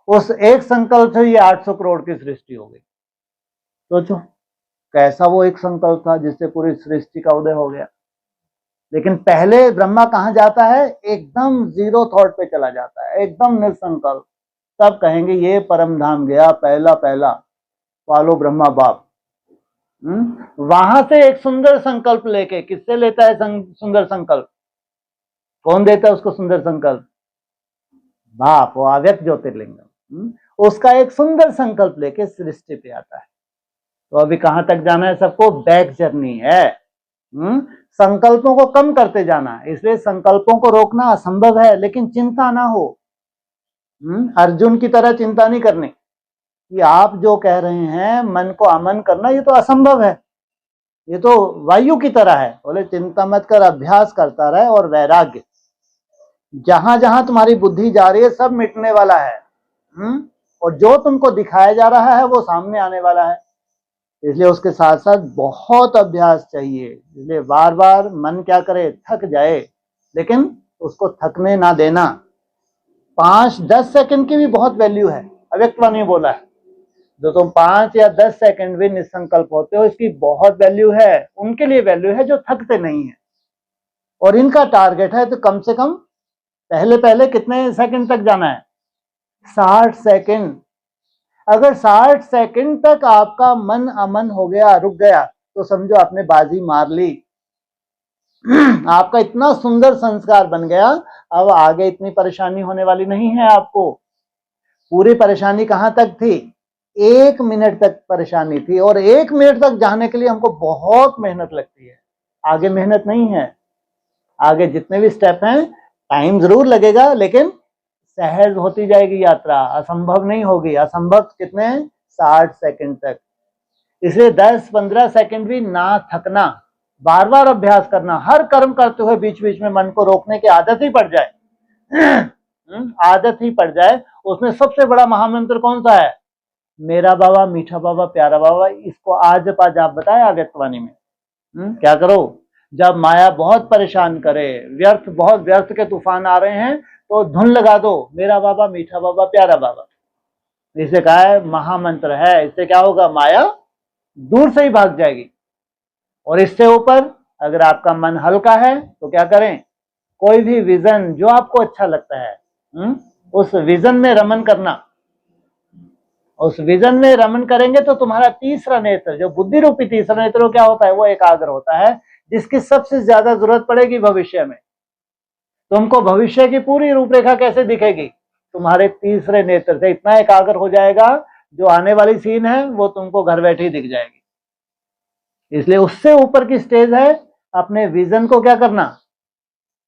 उस एक संकल्प से ये 800 करोड़ की सृष्टि हो गई। सोचो कैसा वो एक संकल्प था जिससे पूरी सृष्टि का उदय हो गया। लेकिन पहले ब्रह्मा कहां जाता है, एकदम जीरो थॉट पे चला जाता है, एकदम निसंकल्प। तब कहेंगे ये परम धाम गया पहला पहला, पालो ब्रह्मा बाप। वहां से एक सुंदर संकल्प लेके, किससे लेता है सुंदर संकल्प, कौन देता है उसको सुंदर संकल्प, बाप, वो अव्यक्त ज्योतिर्लिंगम। उसका एक सुंदर संकल्प लेके सृष्टि पे आता है। तो अभी कहां तक जाना है सबको, बैक जर्नी है। संकल्पों को कम करते जाना है, इसलिए संकल्पों को रोकना असंभव है, लेकिन चिंता ना हो। अर्जुन की तरह चिंता नहीं करनी कि आप जो कह रहे हैं मन को अमन करना, ये तो असंभव है, ये तो वायु की तरह है। बोले चिंता मत कर, अभ्यास करता रहे और वैराग्य, जहां जहां तुम्हारी बुद्धि जा रही है सब मिटने वाला है। और जो तुमको दिखाया जा रहा है वो सामने आने वाला है। इसलिए उसके साथ साथ बहुत अभ्यास चाहिए। इसलिए बार बार मन क्या करे, थक जाए, लेकिन उसको थकने ना देना। 5-10 सेकंड की भी बहुत वैल्यू है। अव्यक्तवाणी बोला है, जो तुम 5 या 10 सेकंड भी निसंकल्प होते हो, इसकी बहुत वैल्यू है। उनके लिए वैल्यू है जो थकते नहीं है। और इनका टारगेट है तो कम से कम पहले पहले कितने सेकंड तक जाना है, 60 सेकंड। अगर 60 सेकंड तक आपका मन अमन हो गया, रुक गया, तो समझो आपने बाजी मार ली। आपका इतना सुंदर संस्कार बन गया, अब आगे इतनी परेशानी होने वाली नहीं है आपको। पूरी परेशानी कहां तक थी, 1 मिनट तक परेशानी थी, और 1 मिनट तक जाने के लिए हमको बहुत मेहनत लगती है। आगे मेहनत नहीं है। आगे जितने भी स्टेप हैं, टाइम जरूर लगेगा, लेकिन सहज होती जाएगी यात्रा, असंभव नहीं होगी। असंभव कितने, 60 सेकंड तक। इसलिए 10-15 सेकंड भी ना थकना, बार बार अभ्यास करना। हर कर्म करते हुए बीच बीच में मन को रोकने की आदत ही पड़ जाए। आदत ही पड़ जाए। उसमें सबसे बड़ा महामंत्र कौन सा है, मेरा बाबा, मीठा बाबा, प्यारा बाबा। इसको आज आप बताए अव्यक्तवाणी में। क्या करो, जब माया बहुत परेशान करे, बहुत व्यर्थ के तूफान आ रहे हैं, तो धुन लगा दो, मेरा बाबा, मीठा बाबा, प्यारा बाबा। इसे कहा है महामंत्र है। इससे क्या होगा, माया दूर से ही भाग जाएगी। और इससे ऊपर अगर आपका मन हल्का है तो क्या करें, कोई भी विजन जो आपको अच्छा लगता है, उस विजन में रमन करना। उस विजन में रमन करेंगे तो तुम्हारा तीसरा नेत्र, जो बुद्धि रूपी तीसरा नेत्र, क्या होता है, वो एकाग्र होता है, जिसकी सबसे ज्यादा जरूरत पड़ेगी भविष्य में। तुमको भविष्य की पूरी रूपरेखा कैसे दिखेगी, तुम्हारे तीसरे नेत्र से इतना एकाग्र हो जाएगा, जो आने वाली सीन है वो तुमको घर बैठे ही दिख जाएगी। इसलिए उससे ऊपर की स्टेज है अपने विजन को क्या करना,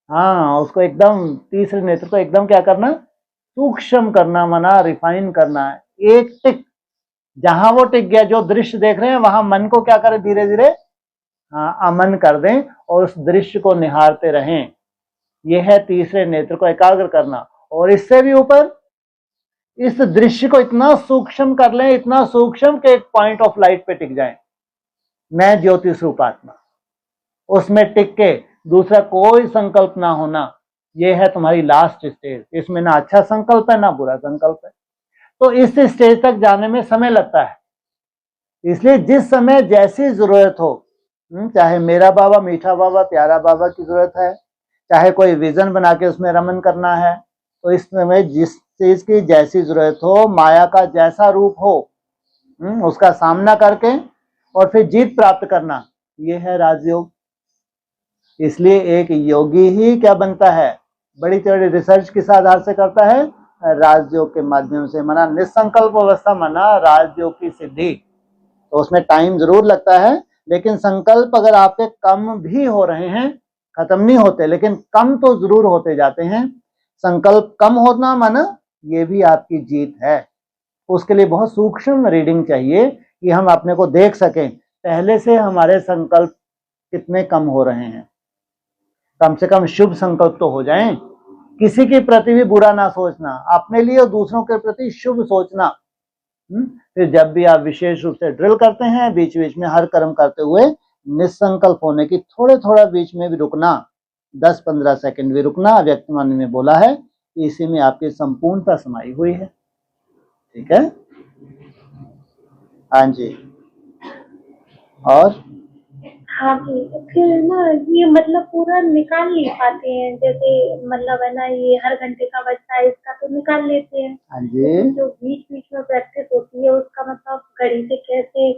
हाँ, उसको एकदम तीसरे नेत्र को एकदम क्या करना, सूक्ष्म करना, मना रिफाइन करना है। एक टिक, जहां वो टिक गया, जो दृश्य देख रहे हैं वहां मन को क्या करें, धीरे धीरे अमन कर दें और उस दृश्य को निहारते रहें। यह है तीसरे नेत्र को एकाग्र करना। और इससे भी ऊपर इस दृश्य को इतना सूक्ष्म कर लें, इतना सूक्ष्म कि एक पॉइंट ऑफ लाइट पे टिक जाए, मैं ज्योति स्वरूप आत्मा, उसमें टिक के दूसरा कोई संकल्प ना होना। यह है तुम्हारी लास्ट स्टेज। इसमें ना अच्छा संकल्प है ना बुरा संकल्प है। तो इस स्टेज तक जाने में समय लगता है। इसलिए जिस समय जैसी जरूरत हो, चाहे मेरा बाबा, मीठा बाबा, प्यारा बाबा की जरूरत है, चाहे कोई विजन बना के उसमें रमन करना है, तो इस समय जिस चीज की जैसी जरूरत हो, माया का जैसा रूप हो, उसका सामना करके और फिर जीत प्राप्त करना, यह है राजयोग। इसलिए एक योगी ही क्या बनता है, बड़ी चौड़ी रिसर्च किस आधार से करता है, राजयोग के माध्यम से, मना निसंकल्प अवस्था, मना राजयोग की सिद्धि। तो उसमें टाइम जरूर लगता है, लेकिन संकल्प अगर आपके कम भी हो रहे हैं, खत्म नहीं होते, लेकिन कम तो जरूर होते जाते हैं। संकल्प कम होना माना ये भी आपकी जीत है। उसके लिए बहुत सूक्ष्म रीडिंग चाहिए कि हम अपने को देख सकें, पहले से हमारे संकल्प कितने कम हो रहे हैं। कम से कम शुभ संकल्प तो हो जाएं। किसी के प्रति भी बुरा ना सोचना, अपने लिए और दूसरों के प्रति शुभ सोचना। फिर जब भी आप विशेष रूप से ड्रिल करते हैं, बीच बीच में हर कर्म करते हुए निसंकल्प होने की थोड़े थोड़ा बीच में भी रुकना, 10-15 सेकंड भी रुकना। अव्यक्तवाणी ने बोला है, इसी में आपकी संपूर्णता समाई हुई है। ठीक है। हाँ जी, और हाँ जी, तो फिर ना ये मतलब पूरा निकाल नहीं पाते हैं, जैसे मतलब है ना, ये हर घंटे का बचता है इसका तो निकाल लेते हैं, हाँ जी, लेकिन जो बीच बीच में प्रैक्टिस होती है उसका मतलब घड़ी से कैसे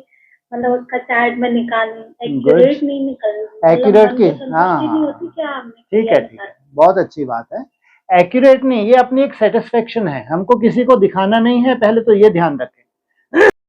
मतलब उसका चार्ट में निकालें, गुड, एक्यूरेट नहीं निकल मतलब एक्यूरेट मन की, को हाँ संतुष्टि नहीं होती हाँ, क्या हमने ठीक किया है है ठीक सर। है, बहुत अच्छी बात है। एक्यूरेट नहीं, ये अपनी एक सेटिस्फेक्शन है, हमको किसी को दिखाना नहीं है, पहले तो ये ध्यान रखें।